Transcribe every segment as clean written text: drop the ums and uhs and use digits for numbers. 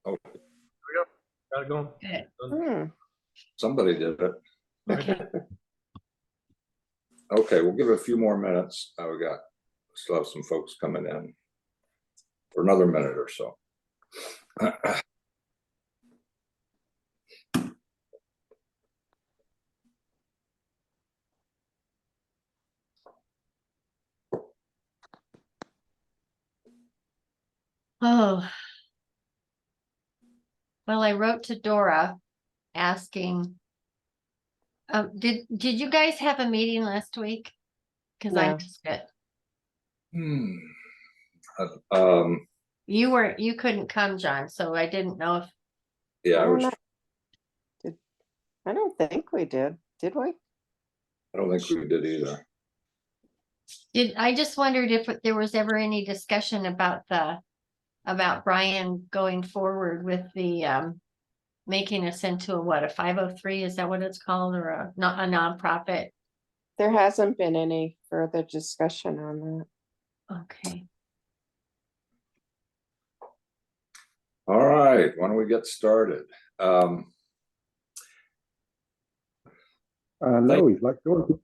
Oh, There we go. Got it going. Hmm. somebody did it. Okay. Okay, we'll give it a few more minutes. Still have some folks coming in for another minute or so. Oh. Well, I wrote to Dora asking, did you guys have a meeting last week? Because I No. missed it. You couldn't come, John, so I didn't know if Yeah, I I don't was. know. I don't think we did we? I don't think we did either. I just wondered if there was ever any discussion about Brian going forward with the making us into a 503, is that what it's called, or not a nonprofit? There hasn't been any further discussion on that. Okay. All right, why don't we get started? No, he's like going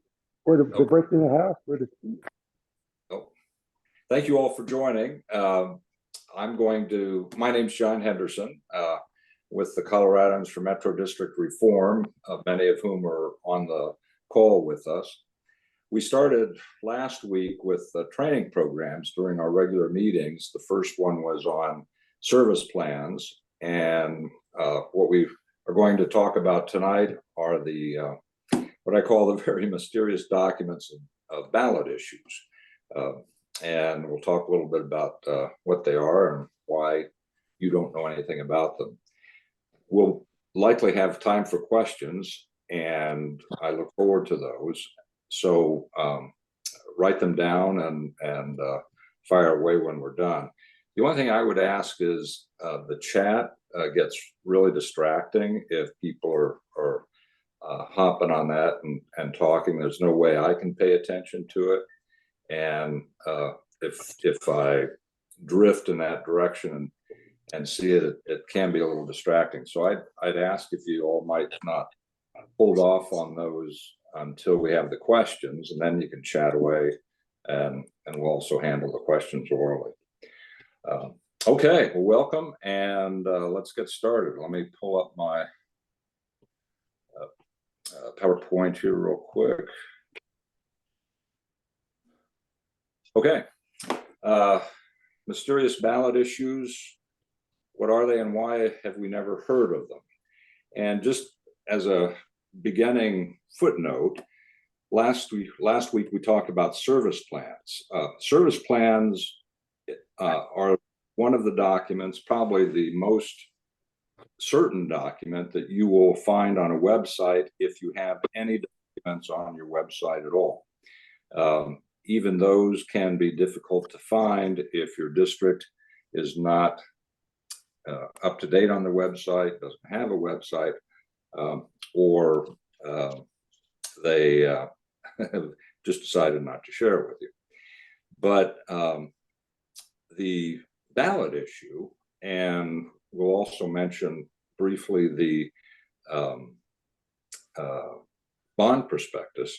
for the breaking the house for the. Oh, thank you all for joining. My name's John Henderson, with the Coloradans for Metro District Reform, many of whom are on the call with us. We started last week with training programs during our regular meetings. The first one was on service plans, and what we are going to talk about tonight are the what I call the very mysterious documents of ballot issues. And we'll talk a little bit about what they are and why you don't know anything about them. We'll likely have time for questions, and I look forward to those. So write them down and fire away when we're done. The only thing I would ask is the chat gets really distracting if people are hopping on that and talking. There's no way I can pay attention to it. And if I drift in that direction and see it, it can be a little distracting. So I'd ask if you all might not hold off on those until we have the questions, and then you can chat away, and we'll also handle the questions orally. Okay, well, welcome, and let's get started. Let me pull up my PowerPoint here real quick. Okay, mysterious ballot issues. What are they, and why have we never heard of them? And just as a beginning footnote, last week we talked about service plans. Service plans are one of the documents, probably the most certain document that you will find on a website if you have any documents on your website at all. Even those can be difficult to find if your district is not up to date on the website, doesn't have a website, or they have just decided not to share it with you. But the ballot issue, and we'll also mention briefly the bond prospectus,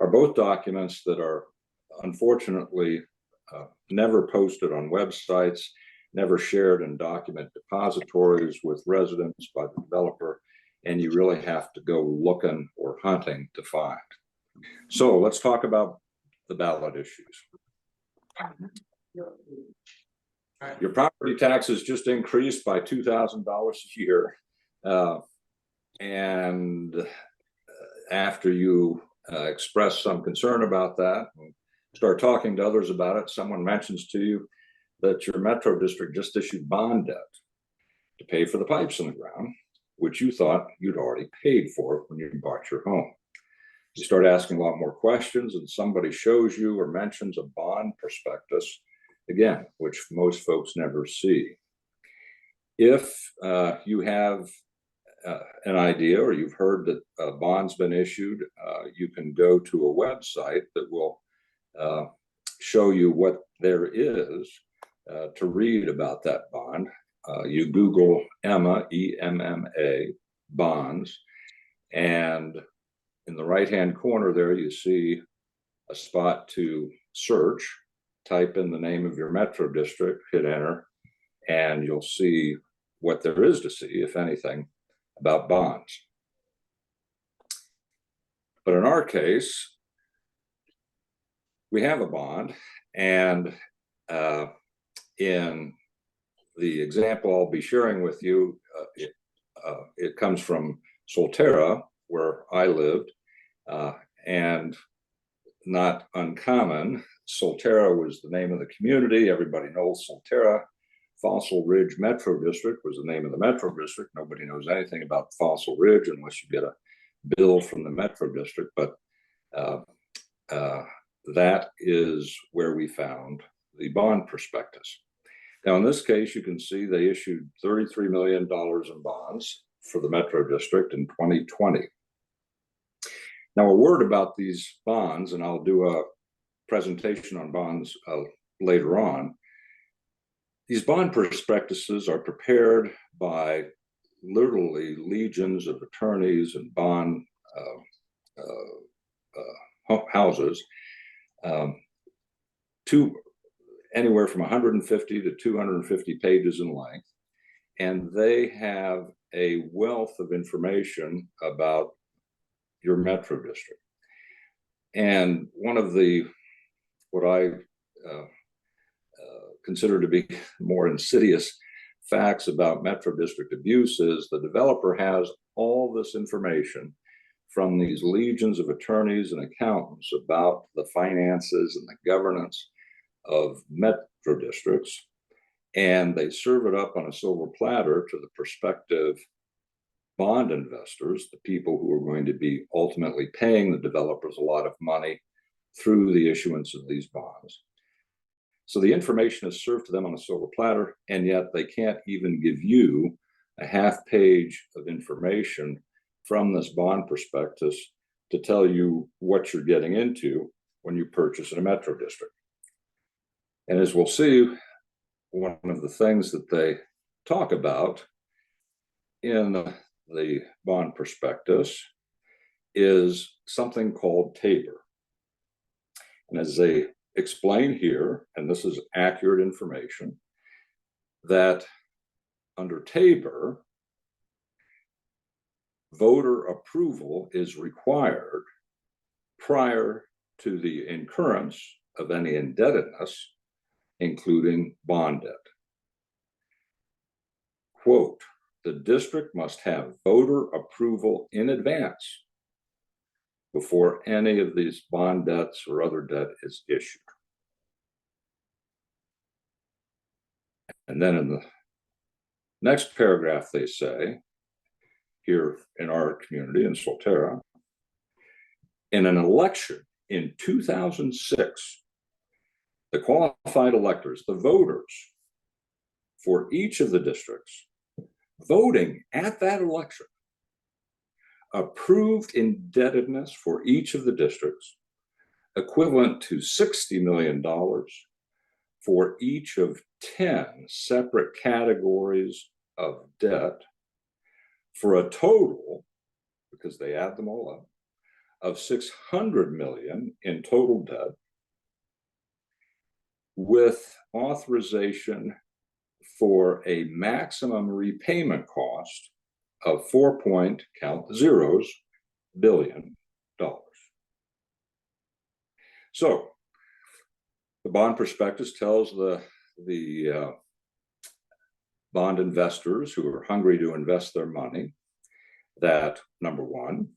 are both documents that are unfortunately never posted on websites, never shared in document depositories with residents by the developer, and you really have to go looking or hunting to find. So let's talk about the ballot issues. Your property taxes just increased by $2,000 a year. And after you express some concern about that, start talking to others about it, someone mentions to you that your Metro District just issued bond debt to pay for the pipes in the ground, which you thought you'd already paid for when you bought your home. You start asking a lot more questions, and somebody shows you or mentions a bond prospectus, again, which most folks never see. If you have an idea, or you've heard that a bond's been issued, you can go to a website that will show you what there is to read about that bond. You Google EMMA, EMMA, bonds, and in the right-hand corner there, you see a spot to search. Type in the name of your metro district, hit enter, and you'll see what there is to see, if anything, about bonds. But in our case, we have a bond, and in the example I'll be sharing with you, it comes from Solterra, where I lived, and not uncommon. Solterra was the name of the community. Everybody knows Solterra. Fossil Ridge Metro District was the name of the Metro District. Nobody knows anything about Fossil Ridge unless you get a bill from the Metro District, but that is where we found the bond prospectus. Now, in this case, you can see they issued $33 million in bonds for the Metro District in 2020. Now, a word about these bonds, and I'll do a presentation on bonds later on. These bond prospectuses are prepared by literally legions of attorneys and bond houses, to anywhere from 150 to 250 pages in length, and they have a wealth of information about your metro district. And one of the what I consider to be more insidious facts about metro district abuse is the developer has all this information from these legions of attorneys and accountants about the finances and the governance of metro districts, and they serve it up on a silver platter to the prospective bond investors, the people who are going to be ultimately paying the developers a lot of money through the issuance of these bonds. So the information is served to them on a silver platter, and yet they can't even give you a half page of information from this bond prospectus to tell you what you're getting into when you purchase in a metro district. And as we'll see, one of the things that they talk about in the bond prospectus is something called TABOR. And as they explain here, and this is accurate information, that under TABOR, voter approval is required prior to the incurrence of any indebtedness, including bond debt. Quote, the district must have voter approval in advance before any of these bond debts or other debt is issued. And then in the next paragraph, they say, here in our community in Solterra, in an election in 2006, the qualified electors, the voters for each of the districts, voting at that election, approved indebtedness for each of the districts equivalent to $60 million for each of 10 separate categories of debt, for a total, because they add them all up, of $600 million in total debt, with authorization for a maximum repayment cost of count the zeros, billion dollars. So the bond prospectus tells the bond investors who are hungry to invest their money that, number one,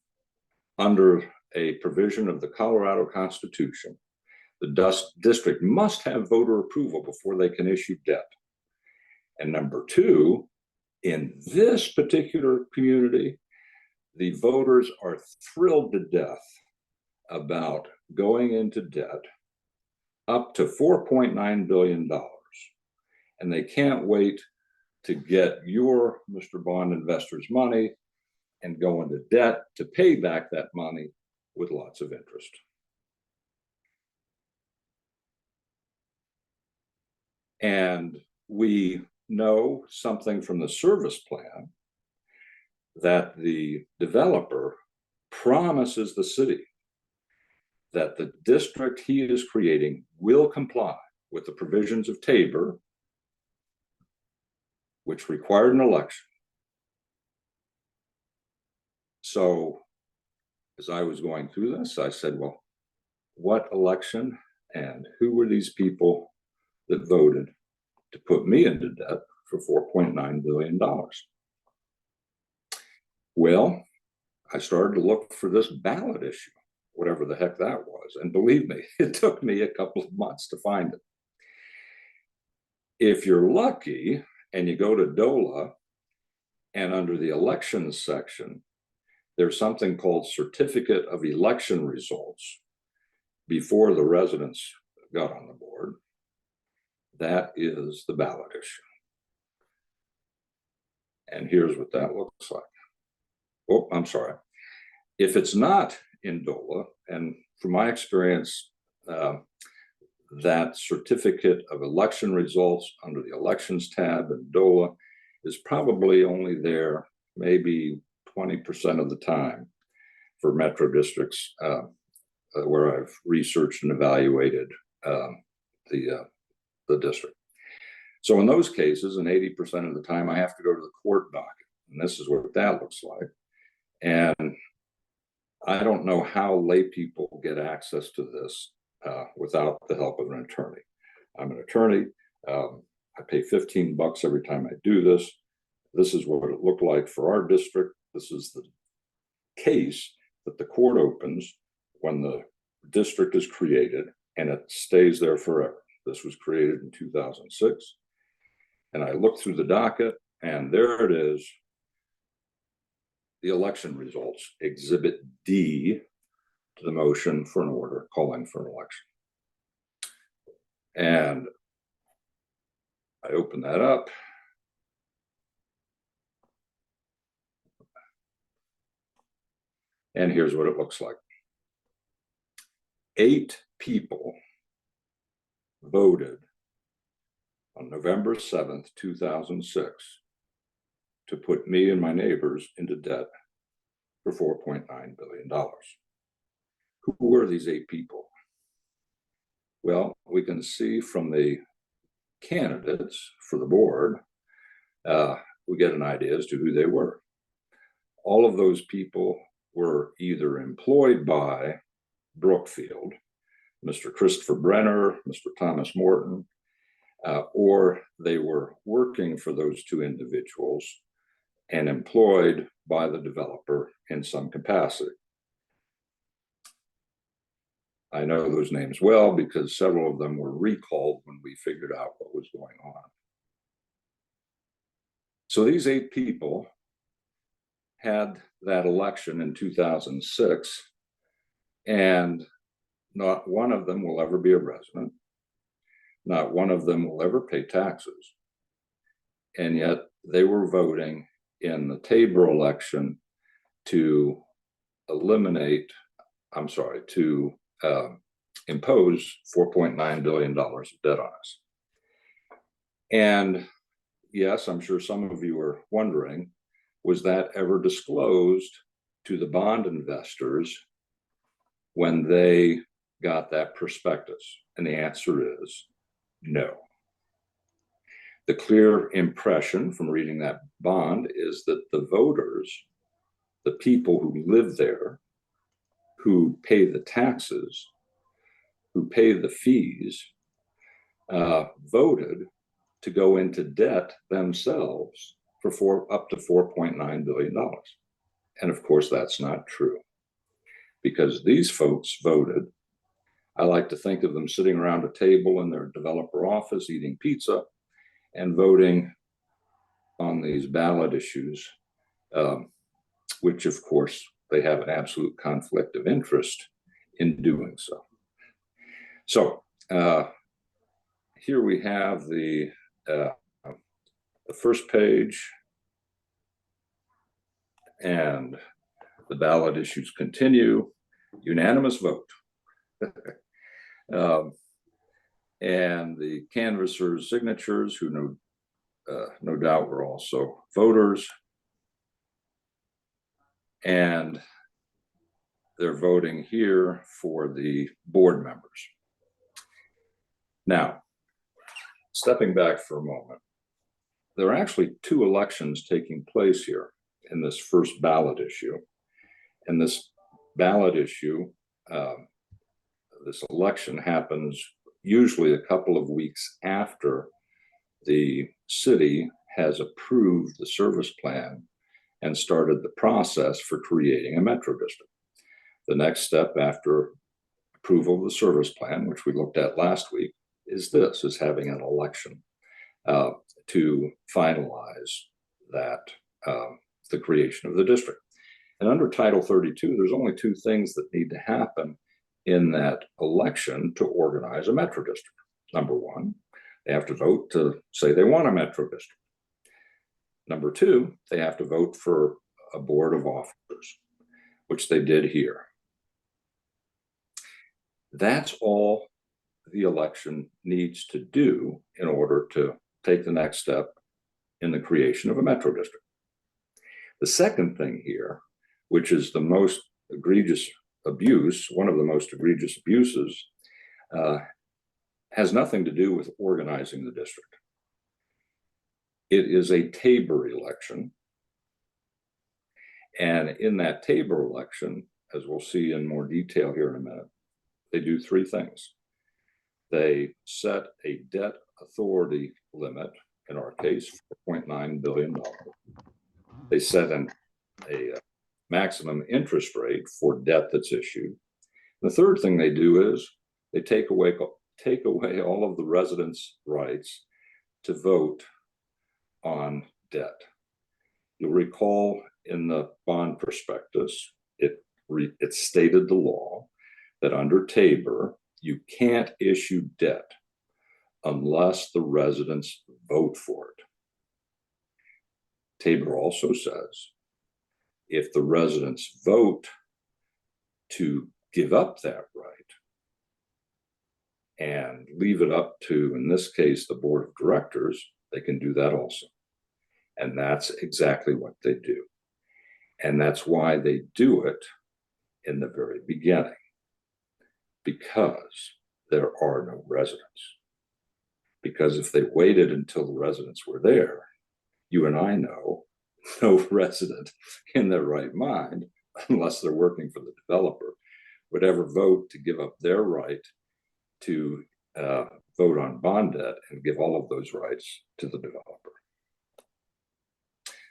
under a provision of the Colorado Constitution, the district must have voter approval before they can issue debt. And number two, in this particular community, the voters are thrilled to death about going into debt up to $4.9 billion. And they can't wait to get your, Mr. Bond investor's money and go into debt to pay back that money with lots of interest. And we know something from the service plan that the developer promises the city that the district he is creating will comply with the provisions of Tabor, which required an election. So as I was going through this, I said, well, what election and who were these people that voted to put me into debt for $4.9 billion? Well, I started to look for this ballot issue, whatever the heck that was. And believe me, it took me a couple of months to find it. If you're lucky and you go to DOLA, and under the elections section, there's something called Certificate of Election Results before the residents got on the board. That is the ballot issue. And here's what that looks like. Oh, I'm sorry. If it's not in DOLA, and from my experience, that Certificate of Election Results under the Elections tab in DOLA is probably only there maybe 20% of the time for metro districts where I've researched and evaluated the district. So in those cases, and 80% of the time, I have to go to the court docket, and this is what that looks like. And I don't know how lay people get access to this without the help of an attorney. I'm an attorney. I pay $15 every time I do this. This is what it looked like for our district. This is the case that the court opens when the district is created, and it stays there forever. This was created in 2006. And I looked through the docket, and there it is. The election results, Exhibit D to the motion for an order calling for an election. And I open that up. And here's what it looks like. 8 people voted on November 7th, 2006, to put me and my neighbors into debt for $4.9 billion. Who were these 8 people? Well, we can see from the candidates for the board, we get an idea as to who they were. All of those people were either employed by Brookfield, Mr. Christopher Brenner, Mr. Thomas Morton, or they were working for those 2 individuals and employed by the developer in some capacity. I know those names well because several of them were recalled when we figured out what was going on. So these 8 people had that election in 2006, and not one of them will ever be a resident. Not one of them will ever pay taxes. And yet they were voting in the Tabor election to impose $4.9 billion of debt on us. And yes, I'm sure some of you are wondering, was that ever disclosed to the bond investors when they got that prospectus? And the answer is no. The clear impression from reading that bond is that the voters, the people who live there, who pay the taxes, who pay the fees, voted to go into debt themselves for up to $4.9 billion. And of course, that's not true, because these folks voted. I like to think of them sitting around a table in their developer office eating pizza and voting on these ballot issues, which of course they have an absolute conflict of interest in doing so. So here we have the first page, and the ballot issues continue. Unanimous vote. And the canvassers' signatures, who no doubt we're also voters. And they're voting here for the board members. Now, stepping back for a moment, there are actually two elections taking place here in this first ballot issue. And this ballot issue, this election happens usually a couple of weeks after the city has approved the service plan and started the process for creating a metro district. The next step after approval of the service plan, which we looked at last week, is having an election to finalize that, the creation of the district. And under Title 32, there's only two things that need to happen in that election to organize a metro district. Number one, they have to vote to say they want a metro district. Number two, they have to vote for a board of officers, which they did here. That's all the election needs to do in order to take the next step in the creation of a metro district. The second thing here, which is the most egregious abuse, one of the most egregious abuses, has nothing to do with organizing the district. It is a Tabor election. And in that Tabor election, as we'll see in more detail here in a minute, they do three things. They set a debt authority limit, in our case, $4.9 billion. They set a maximum interest rate for debt that's issued. The third thing they do is they take away all of the residents' rights to vote on debt. You'll recall in the bond prospectus, it stated the law that under Tabor, you can't issue debt unless the residents vote for it. Tabor also says if the residents vote to give up that right and leave it up to, in this case, the board of directors, they can do that also. And that's exactly what they do. And that's why they do it in the very beginning, because there are no residents. Because if they waited until the residents were there, you and I know no resident in their right mind, unless they're working for the developer, would ever vote to give up their right to vote on bond debt and give all of those rights to the developer.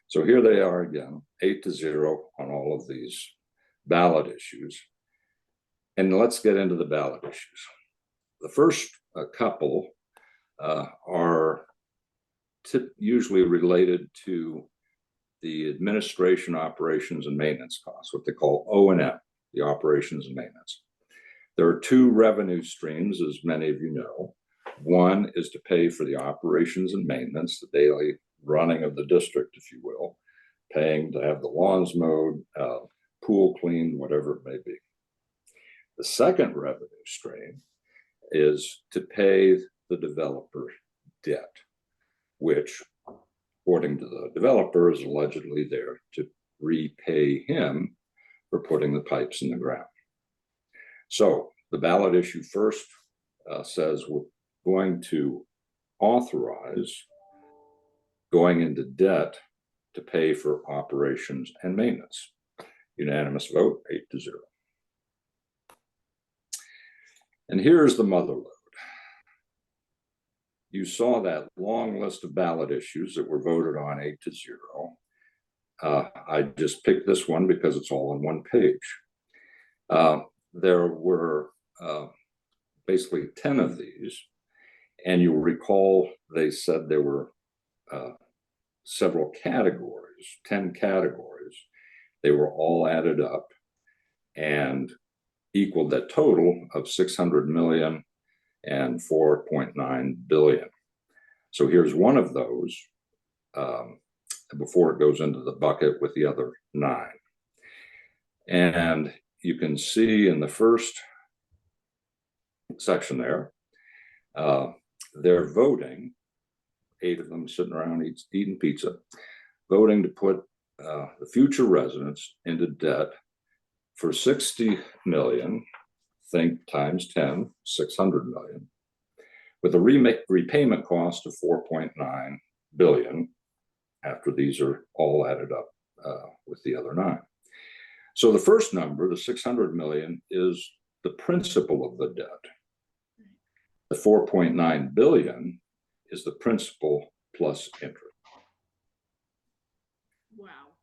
So here they are again, 8-0 on all of these ballot issues. And let's get into the ballot issues. The first couple are usually related to the administration, operations, and maintenance costs, what they call O&M, the operations and maintenance. There are two revenue streams, as many of you know. One is to pay for the operations and maintenance, the daily running of the district, if you will, paying to have the lawns mowed, pool cleaned, whatever it may be. The second revenue stream is to pay the developer debt, which, according to the developer, is allegedly there to repay him for putting the pipes in the ground. So the ballot issue first says we're going to authorize going into debt to pay for operations and maintenance. Unanimous vote, 8-0. And here's the mother lode. You saw that long list of ballot issues that were voted on 8-0. I just picked this one because it's all on one page. There were basically 10 of these, and you'll recall they said there were several categories, 10 categories. They were all added up and equaled that total of 600 million and 4.9 billion. So here's one of those before it goes into the bucket with the other 9. And you can see in the first section there, they're voting 8 of them sitting around eating pizza, voting to put the future residents into debt for 60 million, think times 10, 600 million, with a repayment cost of 4.9 billion after these are all added up with the other 9. So the first number, the 600 million, is the principal of the debt. The 4.9 billion is the principal plus interest. Wow.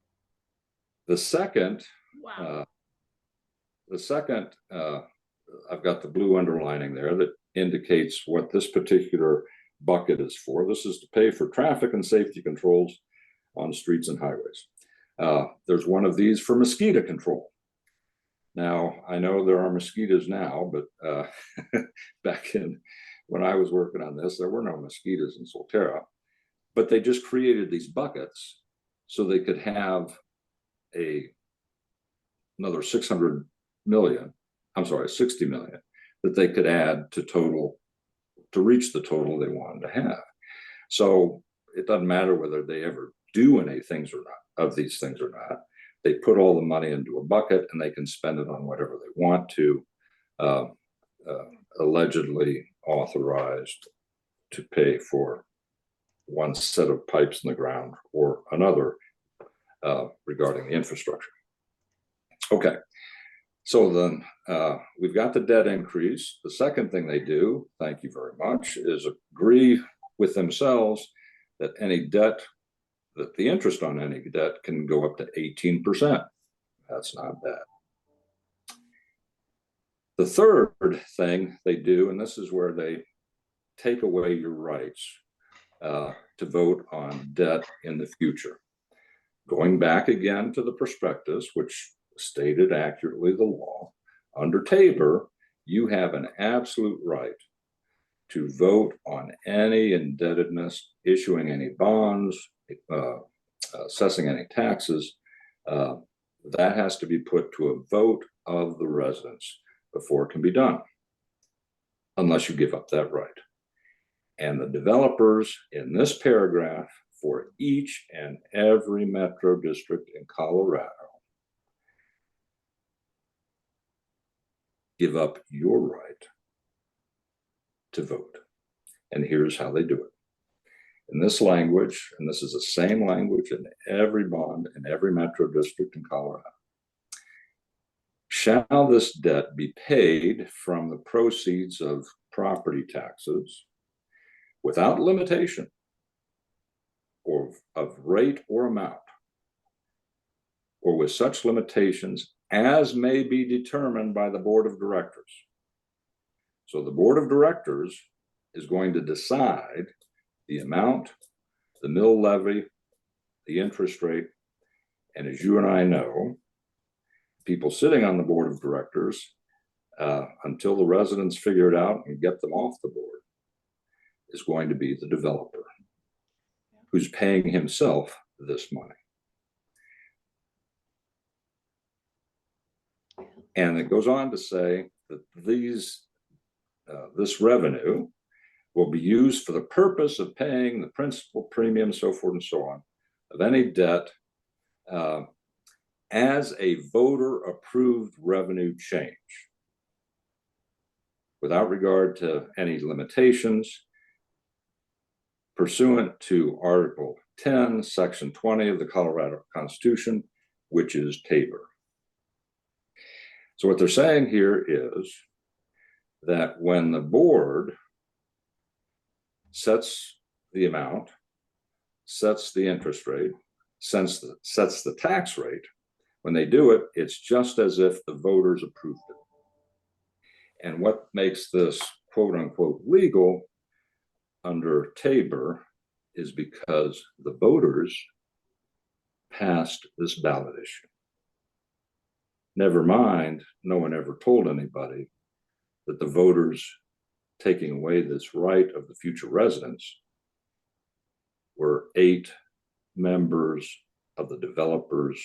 The second, Wow. I've got the blue underlining there that indicates what this particular bucket is for. This is to pay for traffic and safety controls on streets and highways. There's one of these for mosquito control. Now, I know there are mosquitoes now, but back in when I was working on this, there were no mosquitoes in Solterra, but they just created these buckets so they could have another 600 million, I'm sorry, 60 million that they could add to reach the total they wanted to have. So it doesn't matter whether they ever do any things or not, of these things or not. They put all the money into a bucket and they can spend it on whatever they want to, allegedly authorized to pay for one set of pipes in the ground or another regarding the infrastructure. Okay, so then we've got the debt increase. The second thing they do, thank you very much, is agree with themselves that any debt, that the interest on any debt can go up to 18%. That's not bad. The third thing they do, and this is where they take away your rights to vote on debt in the future. Going back again to the prospectus, which stated accurately the law, under Tabor, you have an absolute right to vote on any indebtedness, issuing any bonds, assessing any taxes. That has to be put to a vote of the residents before it can be done, unless you give up that right. And the developers in this paragraph for each and every metro district in Colorado give up your right to vote. And here's how they do it. In this language, and this is the same language in every bond in every metro district in Colorado, shall this debt be paid from the proceeds of property taxes without limitation or of rate or amount, or with such limitations as may be determined by the board of directors. So the board of directors is going to decide the amount, the mill levy, the interest rate, and as you and I know, people sitting on the board of directors, until the residents figure it out and get them off the board, is going to be the developer who's paying himself this money. And it goes on to say that this revenue will be used for the purpose of paying the principal, premium, so forth and so on, of any debt as a voter-approved revenue change, without regard to any limitations, pursuant to Article 10, Section 20 of the Colorado Constitution, which is Tabor. So what they're saying here is that when the board sets the amount, sets the interest rate, sets the tax rate, when they do it, it's just as if the voters approved it. And what makes this quote unquote legal under Tabor is because the voters passed this ballot issue. Never mind, no one ever told anybody that the voters taking away this right of the future residents were 8 members of the developers,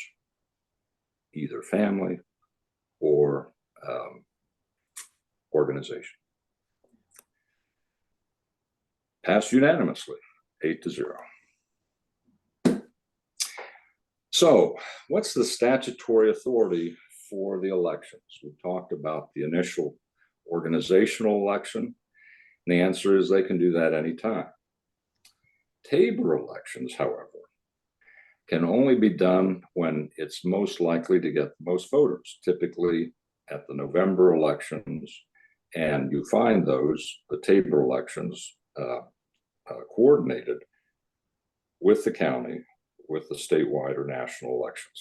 either family or organization. Passed unanimously. 8-0. So what's the statutory authority for the elections? We talked about the initial organizational election, and the answer is they can do that anytime. Tabor elections, however, can only be done when it's most likely to get the most voters, typically at the November elections, and you find those, the Tabor elections, coordinated with the county, with the statewide or national elections.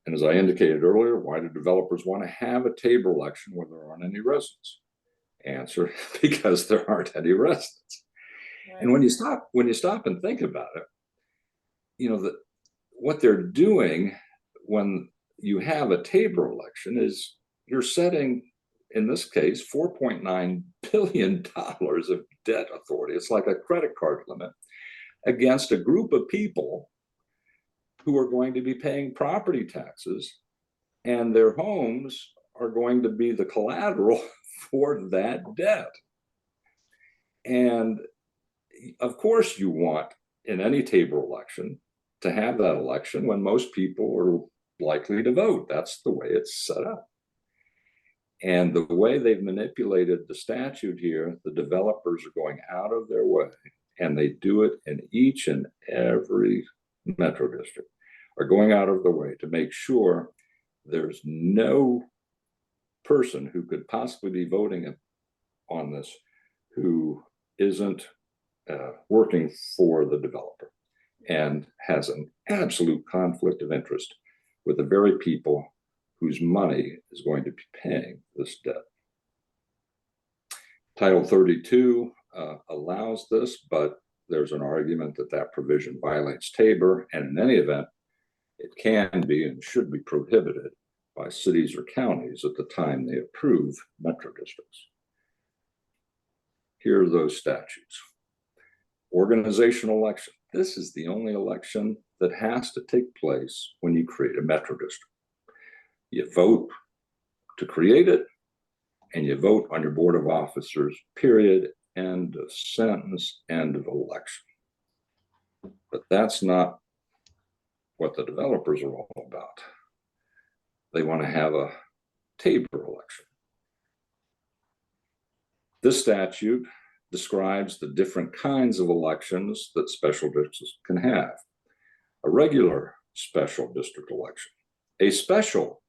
And as I indicated earlier, why do developers want to have a Tabor election where there aren't any residents? Answer, because there aren't any residents. Right. And when you stop and think about it, you know, that what they're doing when you have a Tabor election is you're setting, in this case, $4.9 billion of debt authority. It's like a credit card limit against a group of people who are going to be paying property taxes, and their homes are going to be the collateral for that debt. And of course you want, in any Tabor election, to have that election when most people are likely to vote. That's the way it's set up. And the way they've manipulated the statute here, the developers are going out of their way, and they do it in each and every metro district, are going out of the way to make sure there's no person who could possibly be voting on this who isn't working for the developer and has an absolute conflict of interest with the very people whose money is going to be paying this debt. Title 32 allows this, but there's an argument that that provision violates Tabor, and in any event, it can be and should be prohibited by cities or counties at the time they approve metro districts. Here are those statutes. Organizational election. This is the only election that has to take place when you create a metro district. You vote to create it, and you vote on your board of officers, period, end of sentence, end of election. But that's not what the developers are all about. They want to have a Tabor election. This statute describes the different kinds of elections that special districts can have. A regular special district election, a special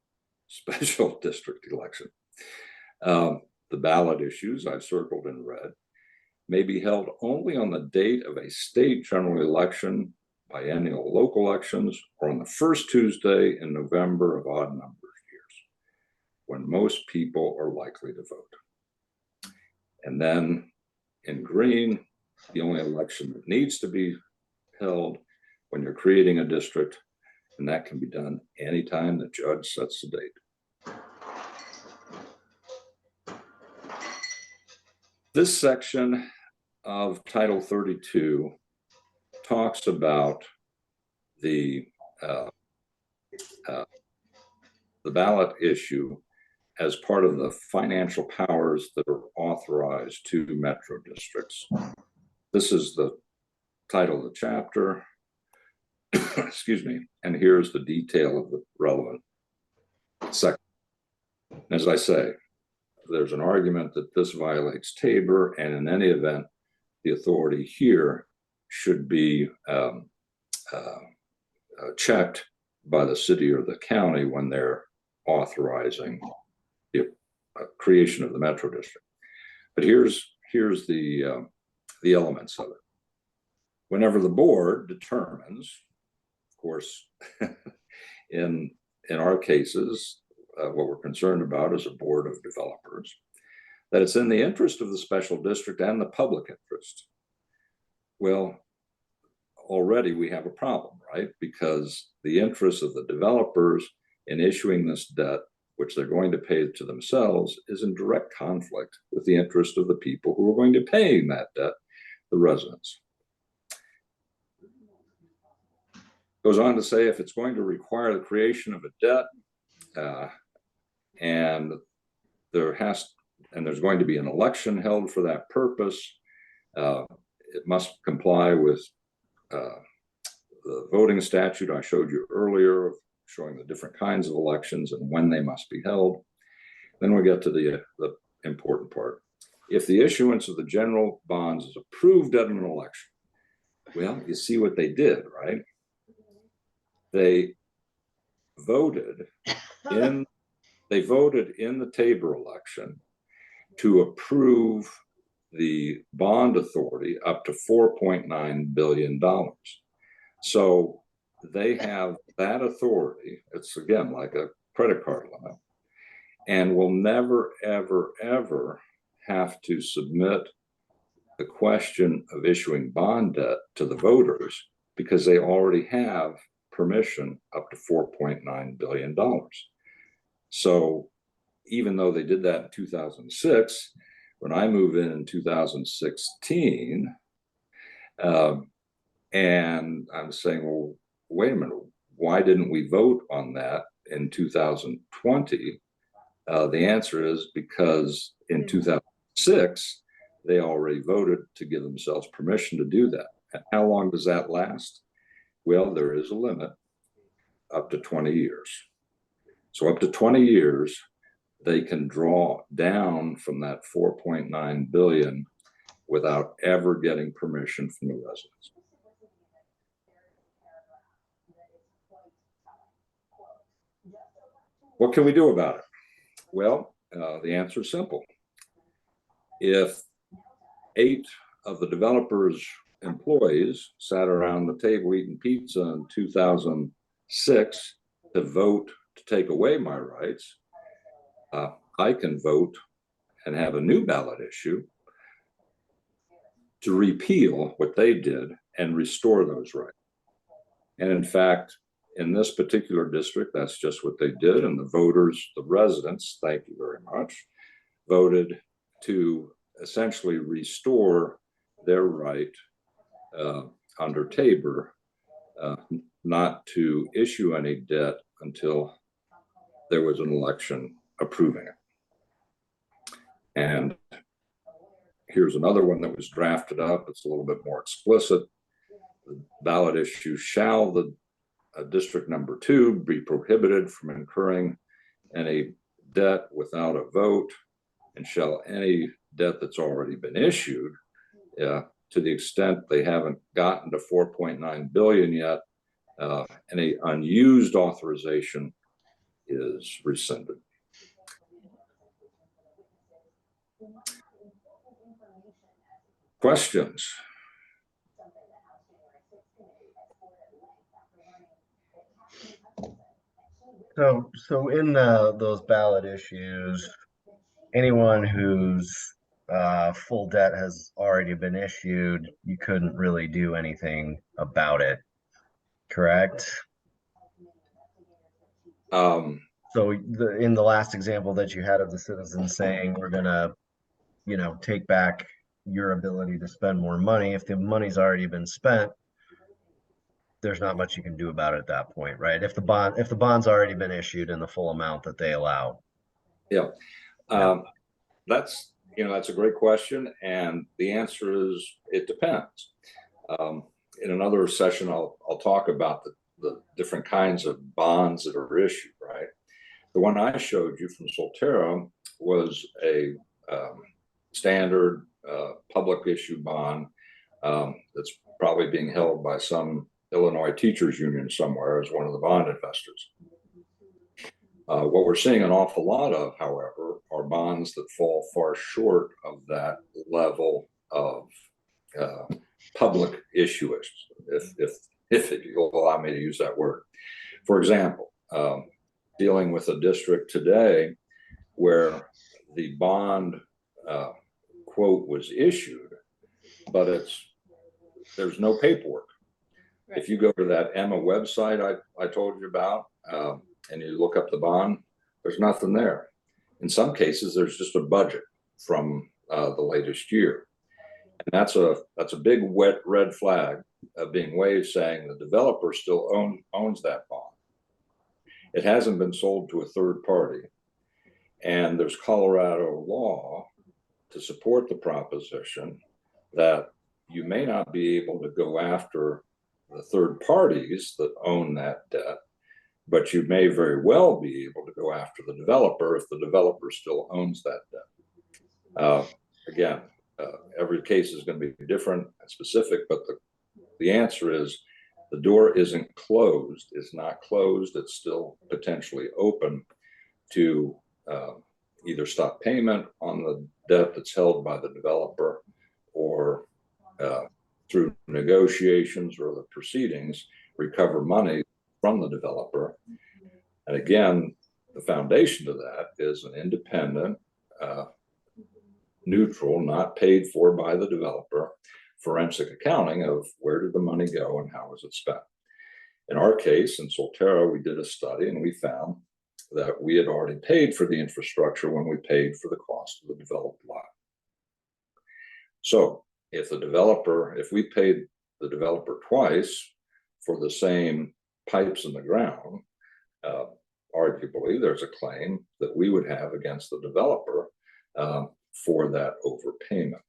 district election. The ballot issues I've circled in red may be held only on the date of a state general election, biennial local elections, or on the first Tuesday in November of odd numbered years, when most people are likely to vote. And then in green, the only election that needs to be held when you're creating a district, and that can be done anytime the judge sets the date. This section of Title 32 talks about the ballot issue as part of the financial powers that are authorized to metro districts. This is the title of the chapter, excuse me, and here's the detail of the relevant section. As I say, there's an argument that this violates Tabor, and in any event, the authority here should be checked by the city or the county when they're authorizing the creation of the metro district. But here's the elements of it. Whenever the board determines, of course, in our cases, what we're concerned about is a board of developers, that it's in the interest of the special district and the public interest. Well, already we have a problem, right? Because the interest of the developers in issuing this debt, which they're going to pay to themselves, is in direct conflict with the interest of the people who are going to pay that debt, the residents. Goes on to say, if it's going to require the creation of a debt, and there's going to be an election held for that purpose, it must comply with the voting statute I showed you earlier, showing the different kinds of elections and when they must be held. Then we get to the important part. If the issuance of the general bonds is approved at an election, well, you see what they did, right? They voted in the Tabor election to approve the bond authority up to $4.9 billion. So they have that authority. It's again like a credit card limit, and will never, ever, ever have to submit the question of issuing bond debt to the voters because they already have permission up to $4.9 billion. So even though they did that in 2006, when I moved in 2016, and I'm saying, well, wait a minute, why didn't we vote on that in 2020? The answer is because in 2006, they already voted to give themselves permission to do that. And how long does that last? Well, there is a limit, up to 20 years. So up to 20 years, they can draw down from that 4.9 billion without ever getting permission from the residents. What can we do about it? Well, the answer is simple. If 8 of the developer's employees sat around the table eating pizza in 2006 to vote to take away my rights, I can vote and have a new ballot issue to repeal what they did and restore those rights. And in fact, in this particular district, that's just what they did. And the voters, the residents, thank you very much, voted to essentially restore their right under Tabor not to issue any debt until there was an election approving it. And here's another one that was drafted up. It's a little bit more explicit. The ballot issue shall the district number 2 be prohibited from incurring any debt without a vote, and shall any debt that's already been issued, to the extent they haven't gotten to 4.9 billion yet, any unused authorization is rescinded. Questions? So in those ballot issues, anyone whose full debt has already been issued, you couldn't really do anything about it, correct? So in the last example that you had of the citizens saying we're gonna, take back your ability to spend more money, if the money's already been spent, there's not much you can do about it at that point, right? If the bond's already been issued in the full amount that they allow. Yeah. That's a great question, and the answer is it depends. In another session, I'll talk about the different kinds of bonds that are issued, right? The one I showed you from Solterra was a standard public issue bond that's probably being held by some Illinois teachers union somewhere as one of the bond investors. What we're seeing an awful lot of, however, are bonds that fall far short of that level of public issuance, if you'll allow me to use that word. For example, dealing with a district today where the bond quote was issued, but there's no paperwork. Right. If you go to that Emma website I told you about, and you look up the bond, there's nothing there. In some cases, there's just a budget from the latest year. And that's a big wet red flag being waved, saying the developer still owns that bond. It hasn't been sold to a third party. And there's Colorado law to support the proposition that you may not be able to go after the third parties that own that debt, but you may very well be able to go after the developer if the developer still owns that debt. Again, every case is going to be different and specific, but the answer is the door isn't closed. It's not closed. It's still potentially open to either stop payment on the debt that's held by the developer, or through negotiations or the proceedings, recover money from the developer. And again, the foundation to that is an independent, neutral, not paid for by the developer, forensic accounting of where did the money go and how was it spent. In our case, in Solterra, we did a study and we found that we had already paid for the infrastructure when we paid for the cost of the developed lot. So if we paid the developer twice for the same pipes in the ground, arguably there's a claim that we would have against the developer for that overpayment.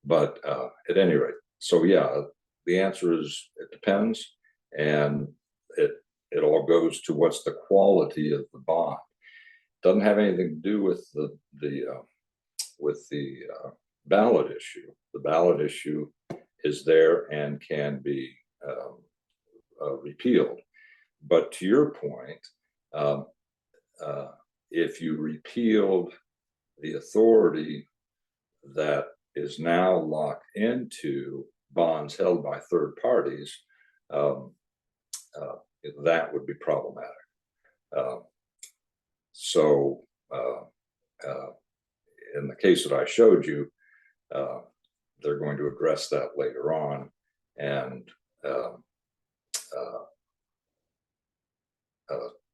But at any rate, so yeah, the answer is it depends, and it all goes to what's the quality of the bond. Doesn't have anything to do with the ballot issue. The ballot issue is there and can be repealed. But to your point, if you repealed the authority that is now locked into bonds held by third parties, that would be problematic. So in the case that I showed you, they're going to address that later on, and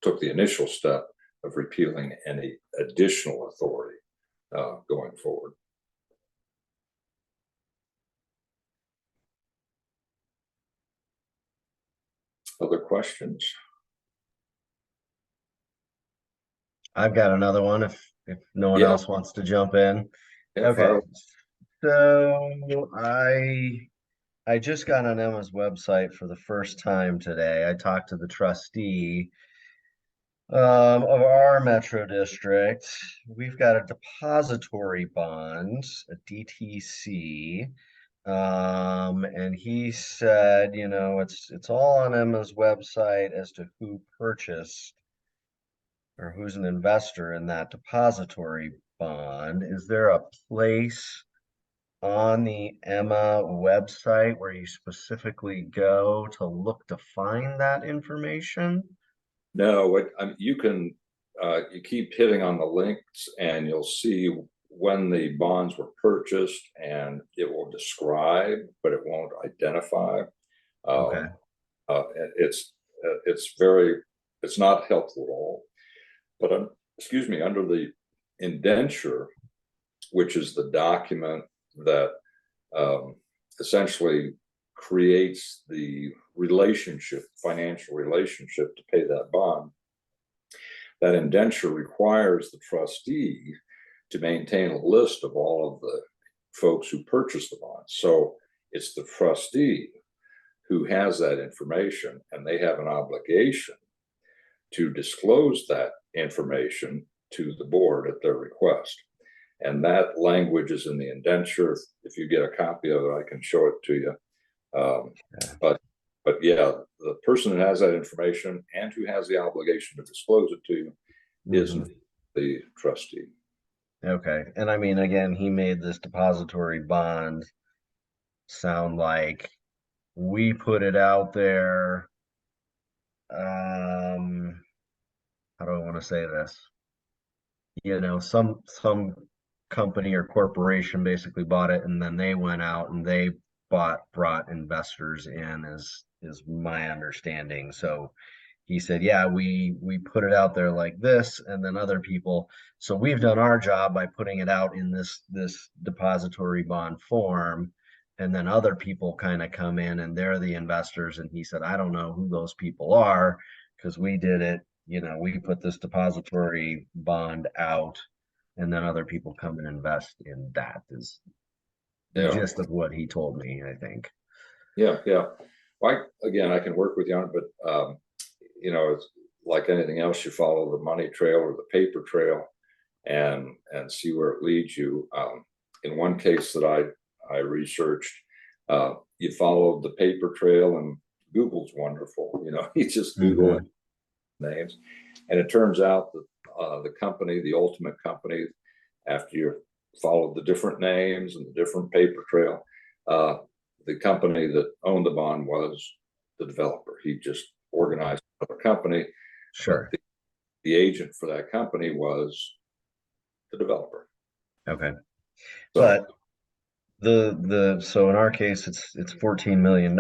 took the initial step of repealing any additional authority going forward. Other questions? I've got another one if no one Yeah. else wants to jump in. Yeah, Okay. So I just got on Emma's website for the first time today. I talked to the trustee of our metro district. We've got a depository bond, a DTC. And he said, you know, it's all on Emma's website as to who purchased or who's an investor in that depository bond. Is there a place on the Emma website where you specifically go to look to find that information? No, you can, you keep hitting on the links and you'll see when the bonds were purchased, and it will describe, but it won't identify. Okay. It's not helpful at all. But excuse me, under the indenture, which is the document that essentially creates the relationship, financial relationship to pay that bond, that indenture requires the trustee to maintain a list of all of the folks who purchased the bond. So it's the trustee who has that information, and they have an obligation to disclose that information to the board at their request. And that language is in the indenture. If you get a copy of it, I can show it to you. But yeah, the person who has that information and who has the obligation to disclose it to you is the trustee. Okay. And I mean, again, he made this depository bond sound like we put it out there. How do I want to say this? You know, some company or corporation basically bought it, and then they went out and they brought investors in, is my understanding. So he said, yeah, we put it out there like this, and then other people. So we've done our job by putting it out in this depository bond form, and then other people kind of come in and they're the investors. And he said, I don't know who those people are because we did it. You know, we put this depository bond out, and then other people come and invest in that. the Yeah. gist of what he told me, I think. Yeah, yeah. Well, again, I can work with you on it, but it's like anything else, you follow the money trail or the paper trail and see where it leads you. In one case that I researched, you followed the paper trail, and Google's wonderful. You just Google names, and it turns out that the company, the ultimate company, after you followed the different names and the different paper trail, the company that owned the bond was the developer. He just organized another company. Sure. The agent for that company was the developer. Okay. So, But so in our case it's $14 million.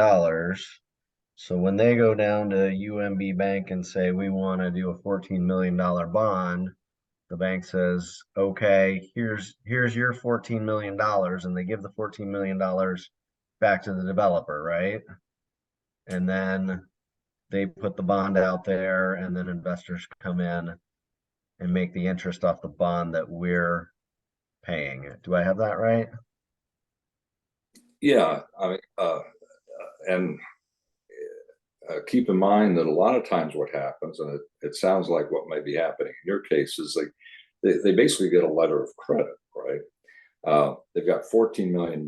So when they go down to UMB Bank and say we want to do a $14 million bond, the bank says, okay, here's your $14 million, and they give the $14 million back to the developer, right? And then they put the bond out there, and then investors come in and make the interest off the bond that we're paying. Do I have that right? yeah, I mean, and keep in mind that a lot of times what happens, and it sounds like what may be happening in your case, is they basically get a letter of credit, right? They've got $14 million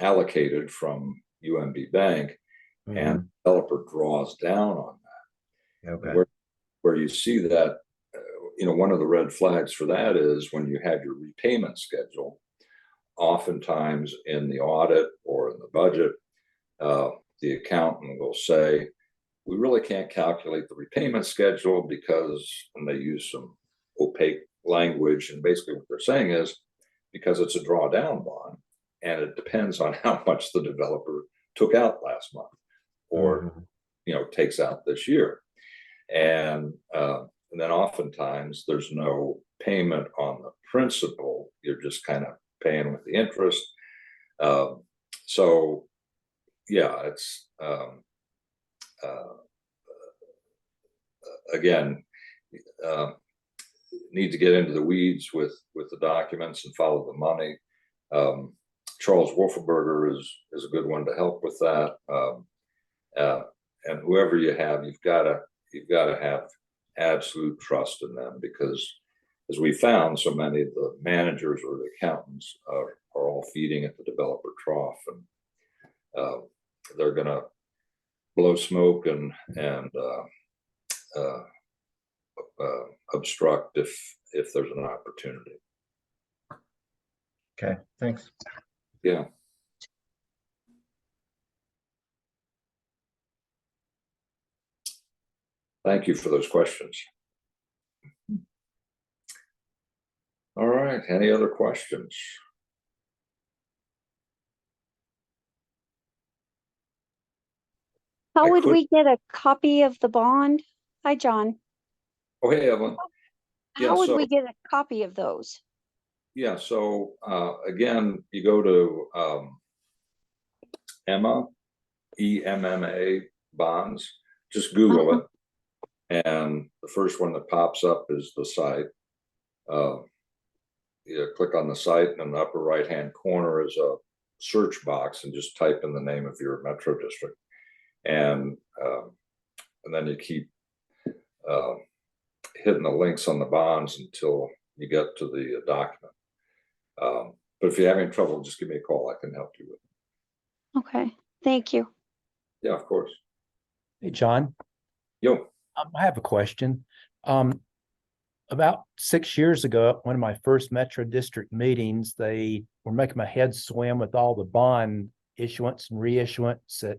allocated from UMB Bank, and the developer draws down on that. Okay. Where you see that, one of the red flags for that is when you have your repayment schedule. Oftentimes in the audit or in the budget, the accountant will say, we really can't calculate the repayment schedule because, and they use some opaque language, and basically what they're saying is because it's a drawdown bond and it depends on how much the developer took out last month or takes out this year. And then oftentimes there's no payment on the principal. You're just kind of paying with the interest. So yeah, it's again, need to get into the weeds with the documents and follow the money. Charles Wolfenberger is a good one to help with that. And whoever you have, you've got to have absolute trust in them, because as we found, so many of the managers or the accountants are all feeding at the developer trough, and they're going to blow smoke and obstruct if there's an opportunity. Okay, thanks. Yeah. Thank you for those questions. All right, any other questions? How would we get a copy of the bond? Hi, John. Oh, hey, Evelyn. How would we get a copy of those? Yeah, so again, you go to EMMA, EMMA bonds, just Google it. And the first one that pops up is the site. You click on the site, and in the upper right-hand corner is a search box, and just type in the name of your metro district. And then you keep hitting the links on the bonds until you get to the document. But if you're having trouble, just give me a call. I can help you with it. Okay, thank you. Yeah, of course. Hey, John. Yo. I have a question. About 6 years ago, at one of my first Metro District meetings, they were making my head swim with all the bond issuance and reissuance at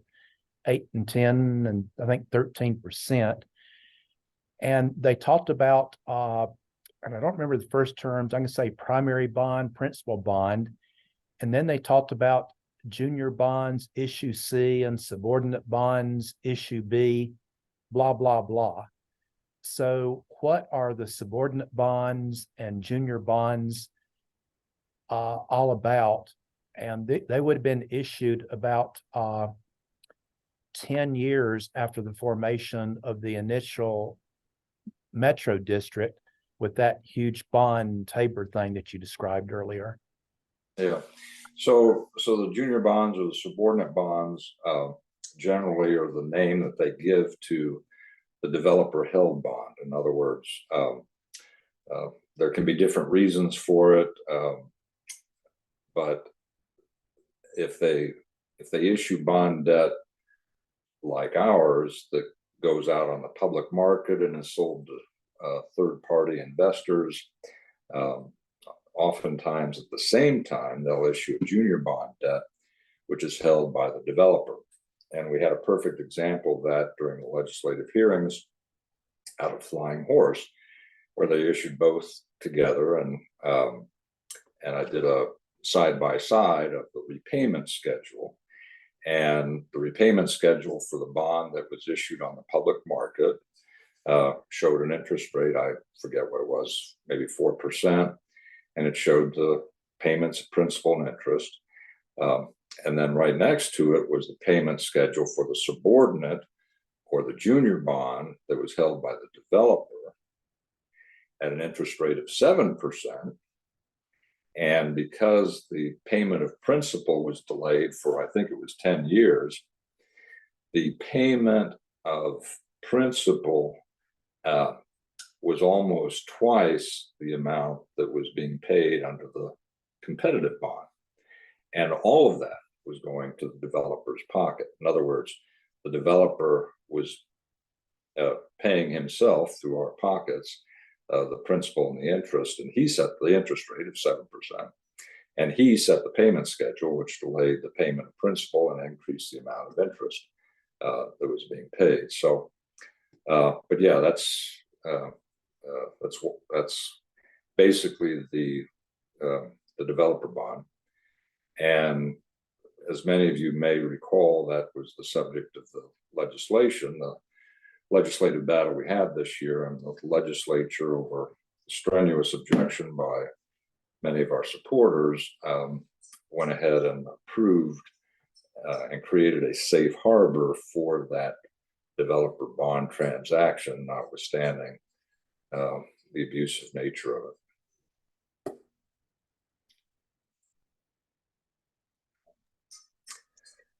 8 and 10 and I think 13%. And they talked about, and I don't remember the first terms, I'm going to say primary bond, principal bond. And then they talked about junior bonds, issue C, and subordinate bonds, issue B, blah, blah, blah. So what are the subordinate bonds and junior bonds all about? And they would have been issued about 10 years after the formation of the initial Metro District, with that huge bond Tabor thing that you described earlier. Yeah. So the junior bonds or the subordinate bonds generally are the name that they give to the developer held bond. In other words, there can be different reasons for it, but if they issue bond debt like ours that goes out on the public market and is sold to third-party investors, oftentimes at the same time they'll issue a junior bond debt, which is held by the developer. And we had a perfect example of that during the legislative hearings out of Flying Horse, where they issued both together, and I did a side by side of the repayment schedule. And the repayment schedule for the bond that was issued on the public market showed an interest rate, I forget what it was, maybe 4%, and it showed the payments of principal and interest. And then right next to it was the payment schedule for the subordinate or the junior bond that was held by the developer at an interest rate of 7%. And because the payment of principal was delayed for, I think it was 10 years, the payment of principal was almost twice the amount that was being paid under the competitive bond. And all of that was going to the developer's pocket. In other words, the developer was paying himself through our pockets the principal and the interest, and he set the interest rate of 7%. And he set the payment schedule, which delayed the payment of principal and increased the amount of interest that was being paid. So, but yeah, that's basically the developer bond. And as many of you may recall, that was the subject of the legislation, the legislative battle we had this year, and the legislature, over strenuous objection by many of our supporters, went ahead and approved and created a safe harbor for that developer bond transaction, notwithstanding the abusive nature of it.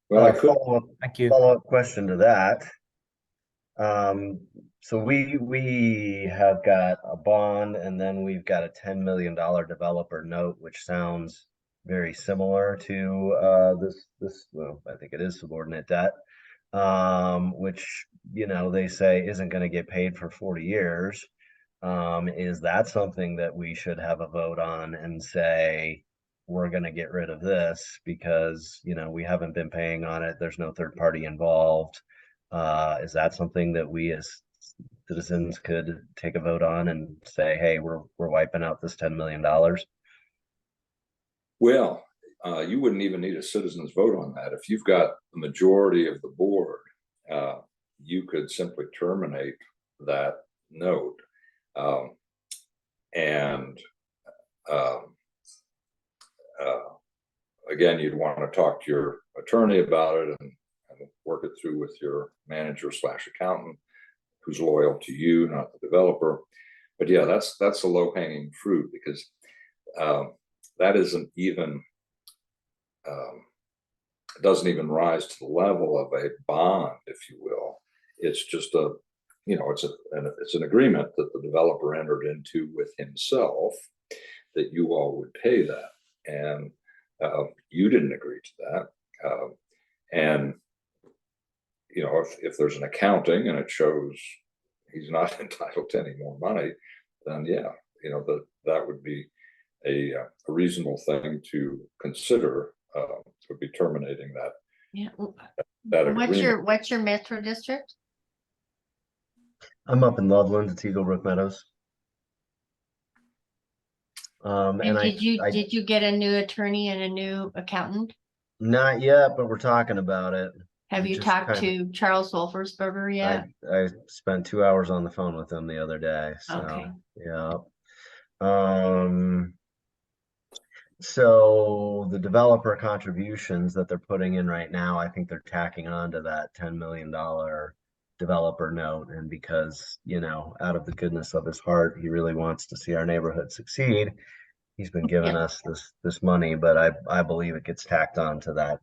Well, I could. Thank you. Follow-up question to that. So we have got a bond, and then we've got a $10 million developer note, which sounds very similar to this. Well, I think it is subordinate debt, which, you know, they say isn't going to get paid for 40 years. Is that something that we should have a vote on and say, we're going to get rid of this because, you know, we haven't been paying on it, there's no third party involved? Is that something that we as citizens could take a vote on and say, hey, we're wiping out this $10 million? Well, you wouldn't even need a citizen's vote on that. If you've got the majority of the board, you could simply terminate that note. Again, you'd want to talk to your attorney about it and work it through with your manager / accountant who's loyal to you, not the developer. But yeah, that's a low-hanging fruit, because that isn't even doesn't even rise to the level of a bond, if you will. It's just a, you know, it's an agreement that the developer entered into with himself that you all would pay that, and you didn't agree to that. And you know, if there's an accounting and it shows he's not entitled to any more money, then yeah, you know, that would be a reasonable thing to consider, would be terminating that. Yeah. That agreement. What's your metro district? I'm up in Loveland, it's Eagle Brook Meadows. And did you get a new attorney and a new accountant? Not yet, but we're talking about it. Have We you just talked kinda- to Charles Wolfersberger yet? I spent 2 hours on the phone with him the other day. So Okay. yeah. So the developer contributions that they're putting in right now, I think they're tacking on to that $10 million developer note. And because, you know, out of the goodness of his heart, he really wants to see our neighborhood succeed, He's been giving Yeah. us this money, but I believe it gets tacked on to that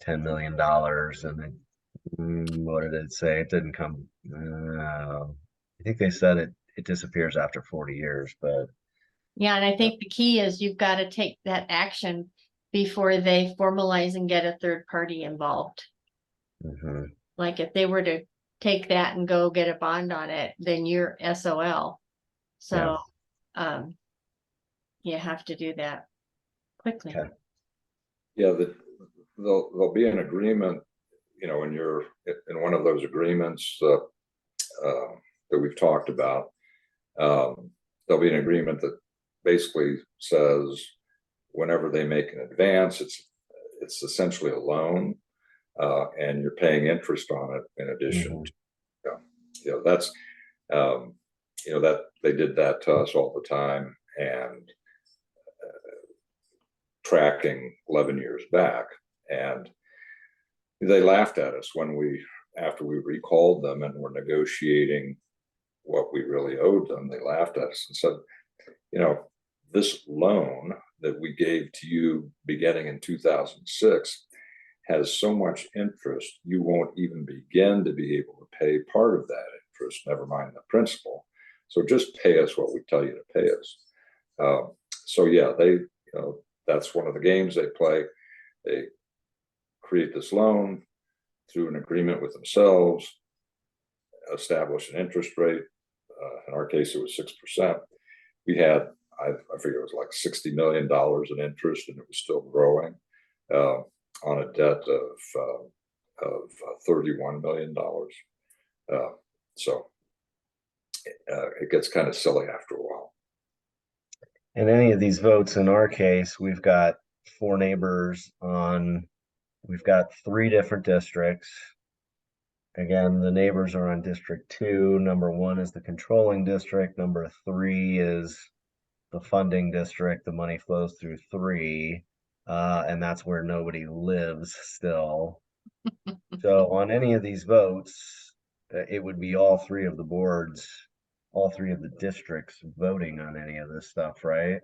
$10 million, and it, what did it say? It didn't come. I think they said it disappears after 40 years, but Yeah, and I think the key is you've got to take that action before they formalize and get a third party involved. mhm. Like if they were to take that and go get a bond on it, then you're SOL. So, you have to do that quickly. Okay. Yeah, there'll be an agreement, you know, when you're in one of those agreements that we've talked about. There'll be an agreement that basically says whenever they make an advance, it's essentially a loan, and you're paying interest on it in addition Mhm. to, you know, that's, you know, that they did that to us all the time, and tracking 11 years back, and they laughed at us after we recalled them and were negotiating what we really owed them. They laughed at us and said, you know, this loan that we gave to you beginning in 2006 has so much interest, you won't even begin to be able to pay part of that interest, never mind the principal. So just pay us what we tell you to pay us. So yeah, you know, that's one of the games they play. They create this loan through an agreement with themselves, establish an interest rate. In our case, it was 6%. We had, I figure it was like $60 million in interest, and it was still growing on a debt of $31 million. So it gets kind of silly after a while. In any of these votes, in our case, we've got 4 neighbors on, we've got 3 different districts. Again, the neighbors are on District 2. Number 1 is the controlling district. Number 3 is the funding district. The money flows through 3, and that's where nobody lives still. So on any of these votes, it would be all 3 of the boards, all 3 of the districts voting on any of this stuff, right?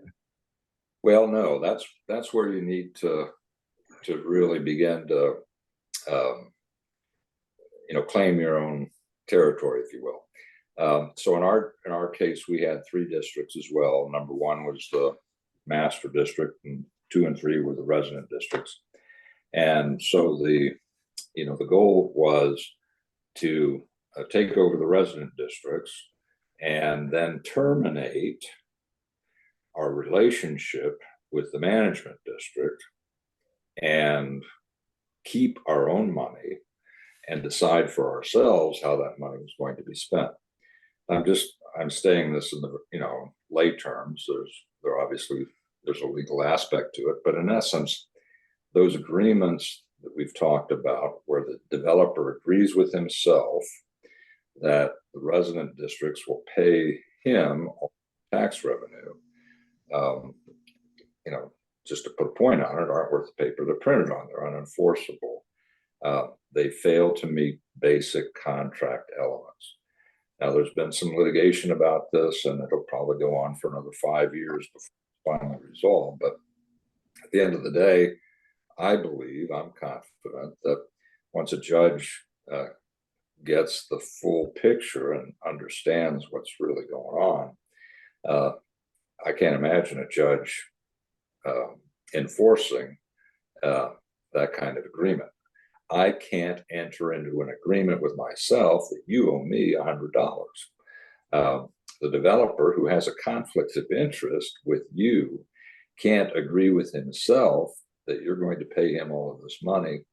Well, no, that's where you need to really begin to you know, claim your own territory, if you will. So in our case, we had 3 districts as well. Number 1 was the master district, and 2 and 3 were the resident districts. And so the goal was to take over the resident districts and then terminate our relationship with the management district and keep our own money and decide for ourselves how that money was going to be spent. I'm stating this in the, you know, lay terms. There's a legal aspect to it, but in essence, those agreements that we've talked about, where the developer agrees with himself that the resident districts will pay him tax revenue, you know, just to put a point on it, aren't worth the paper they're printed on. They're unenforceable. They fail to meet basic contract elements. Now, there's been some litigation about this, and it'll probably go on for another 5 years before it's finally resolved. But at the end of the day, I'm confident that once a judge gets the full picture and understands what's really going on, I can't imagine a judge enforcing that kind of agreement. I can't enter into an agreement with myself that you owe me $100. The developer who has a conflict of interest with you can't agree with himself that you're going to pay him all of this money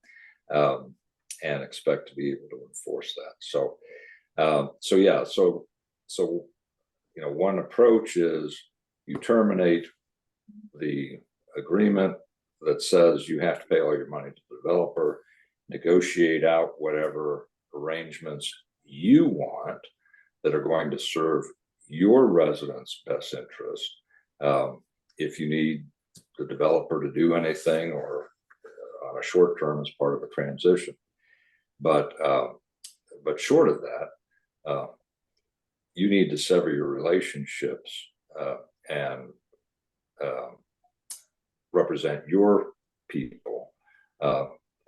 and expect to be able to enforce that. So you know, one approach is you terminate the agreement that says you have to pay all your money to the developer, negotiate out whatever arrangements you want that are going to serve your residents' best interest. If you need the developer to do anything or on a short term as part of a transition, but short of that, you need to sever your relationships and represent your people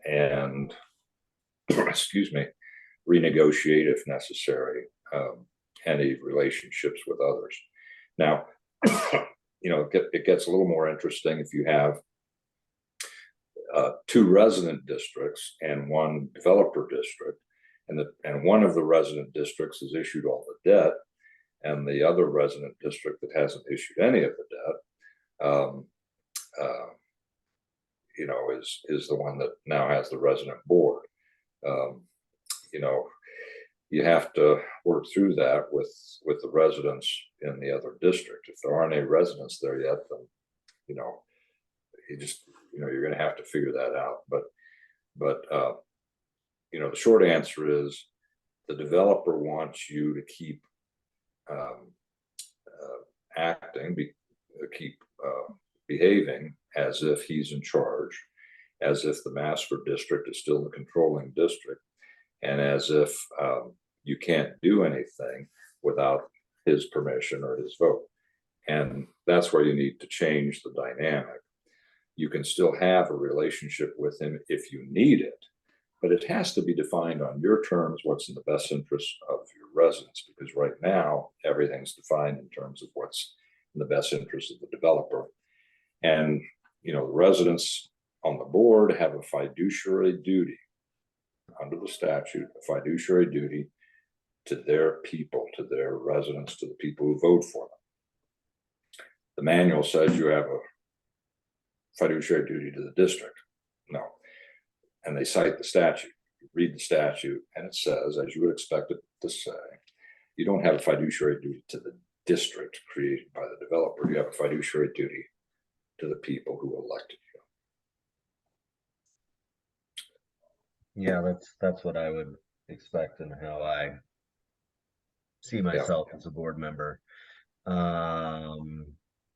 and excuse me, renegotiate if necessary any relationships with others. Now, it gets a little more interesting if you have 2 resident districts and 1 developer district, and one of the resident districts has issued all the debt, and the other resident district that hasn't issued any of the debt, is the one that now has the resident board. You have to work through that with the residents in the other district. If there aren't any residents there yet, then you're going to have to figure that out. But the short answer is the developer wants you to keep behaving as if he's in charge, as if the Massford district is still the controlling district, and as if you can't do anything without his permission or his vote. And that's where you need to change the dynamic. You can still have a relationship with him if you need it, but it has to be defined on your terms, what's in the best interest of your residents, because right now everything's defined in terms of what's in the best interest of the developer. And the residents on the board have a fiduciary duty under the statute, a fiduciary duty to their people, to their residents, to the people who vote for them. The manual says you have a fiduciary duty to the district. No. And they cite the statute. You read the statute, and it says, as you would expect it to say, you don't have a fiduciary duty to the district created by the developer. You have a fiduciary duty to the people who elected you. Yeah, that's what I would expect and how I see myself as a board member.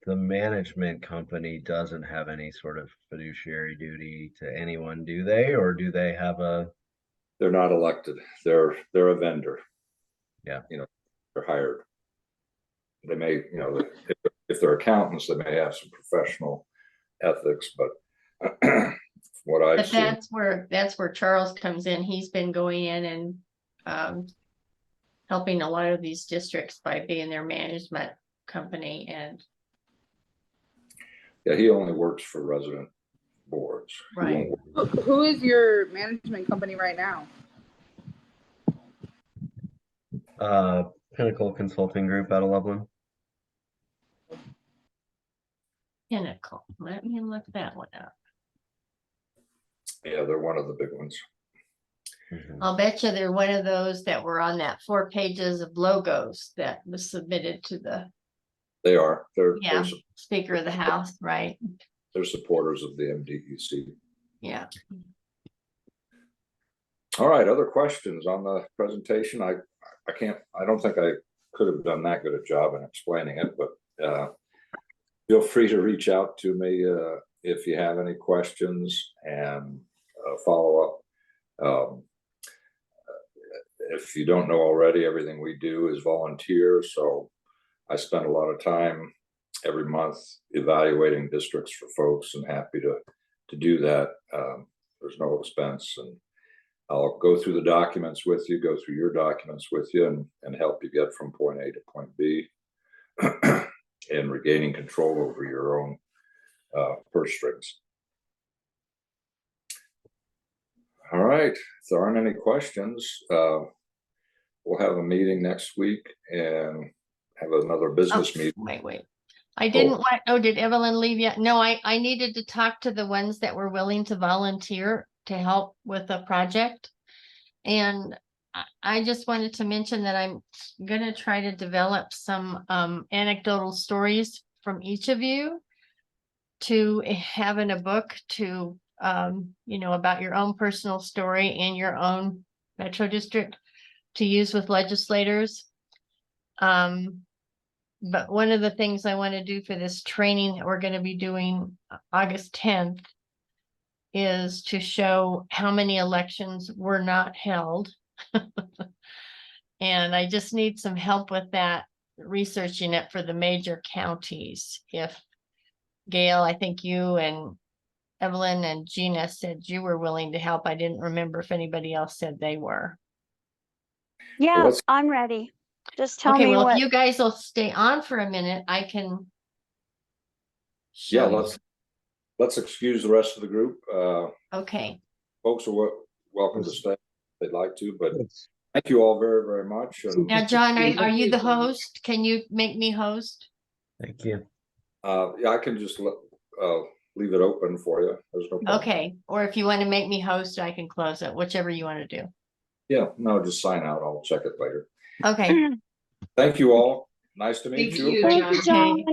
The management company doesn't have any sort of fiduciary duty to anyone, do they? Or do they have a... They're not elected. They're a vendor. Yeah. They're hired. They may, if they're accountants, they may have some professional ethics, but what I've seen. That's where Charles comes in. He's been going in and helping a lot of these districts by being their management company. And yeah, he only works for resident boards. Right. Who is your management company right now? Pinnacle Consulting Group out of Loveland. Pinnacle. Let me look that one up. Yeah, they're one of the big ones. I'll bet you they're one of those that were on that 4 pages of logos that was submitted to the They are. They're Speaker of the House, right? They're supporters of the MDEC. Yeah. All right, other questions on the presentation? I don't think I could have done that good a job in explaining it, but feel free to reach out to me if you have any questions and follow up. If you don't know already, everything we do is volunteer, so I spend a lot of time every month evaluating districts for folks, and happy to do that. There's no expense, and I'll go through the documents with you, go through your documents with you, and help you get from point A to point B and regaining control over your own purse strings. All right, if there aren't any questions, we'll have a meeting next week and have another business meeting. Wait. I didn't want, did Evelyn leave yet? No, I needed to talk to the ones that were willing to volunteer to help with the project. And I just wanted to mention that I'm going to try to develop some anecdotal stories from each of you to have in a book to, about your own personal story in your own metro district to use with legislators. But one of the things I want to do for this training that we're going to be doing August 10th is to show how many elections were not held. And I just need some help with that, researching it for the major counties. If Gail, I think you and Evelyn and Gina said you were willing to help. I didn't remember if anybody else said they were. Yeah, let's- I'm ready. Just tell Okay, me well, if what, you guys will stay on for a minute, I can. Yeah, show you. let's excuse the rest of the group. Okay, Folks are welcome to stay if they'd like to, but Yes. thank you all very, very much. And now, John, are you the host? Can you make me host? Thank you. yeah, I can just leave it open for you. There's no problem. Okay, or if you want to make me host, I can close it, whichever you want to do. Yeah, no, just sign out. I'll check it later. Okay. Thank you all. Nice to meet Thank you. you. thank you, Okay. John.